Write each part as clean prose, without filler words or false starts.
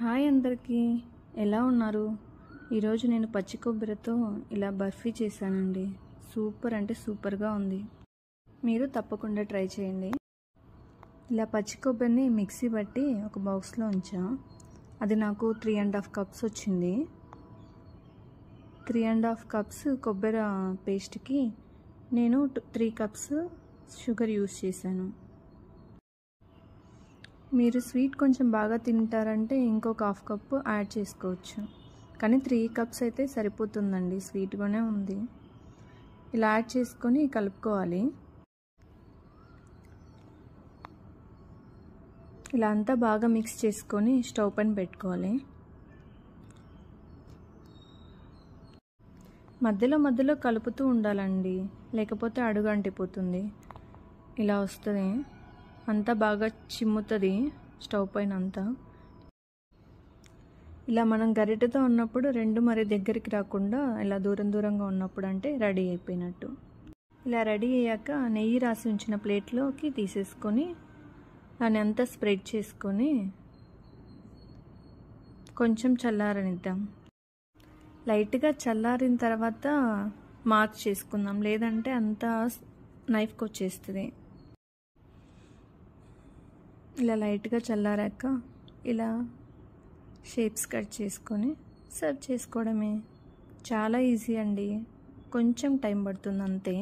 Hi అందరికీ, ఎలా ఉన్నారు? ఈరోజు నేను పచ్చి కొబ్బరితో ఇలా బర్ఫీ చేశానండి. సూపర్ అంటే సూపర్గా ఉంది. మీరు తప్పకుండా ట్రై చేయండి. ఇలా పచ్చి కొబ్బరిని మిక్సీ పట్టి ఒక బాక్స్లో ఉంచా. అది నాకు 3.5 కప్స్ వచ్చింది. 3.5 కప్స్ కొబ్బరి పేస్ట్కి నేను 3 కప్స్ షుగర్ యూస్ చేశాను. మీరు స్వీట్ కొంచెం బాగా తింటారంటే ఇంకొక 1/2 కప్పు యాడ్ చేసుకోవచ్చు, కానీ 3 కప్స్ అయితే సరిపోతుందండి. స్వీట్గానే ఉంది. ఇలా యాడ్ చేసుకొని కలుపుకోవాలి. ఇలా అంతా బాగా మిక్స్ చేసుకొని స్టవ్ పైన పెట్టుకోవాలి. మధ్యలో మధ్యలో కలుపుతూ ఉండాలండి, లేకపోతే అడుగు అంటిపోతుంది. ఇలా వస్తుంది, అంతా బాగా చిమ్ముతుంది స్టవ్ పైన అంతా. ఇలా మనం గరిటెతో ఉన్నప్పుడు రెండు మరి దగ్గరికి రాకుండా ఇలా దూరంగా ఉన్నప్పుడు అంటే రెడీ అయిపోయినట్టు. ఇలా రెడీ అయ్యాక నెయ్యి రాసి ఉంచిన ప్లేట్లోకి తీసేసుకొని దాన్ని అంతా స్ప్రెడ్ చేసుకొని కొంచెం చల్లారనిద్దాం. లైట్గా చల్లారిన తర్వాత మార్క్ చేసుకుందాం, లేదంటే అంతా నైఫ్కి వచ్చేస్తుంది. ఇలా లైట్గా చల్లారాక ఇలా షేప్స్ కట్ చేసుకొని సర్వ్ చేసుకోవడమే. చాలా ఈజీ అండి, కొంచెం టైం పడుతుంది అంతే.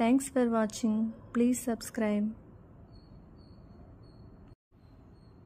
Thanks for watching. Please subscribe.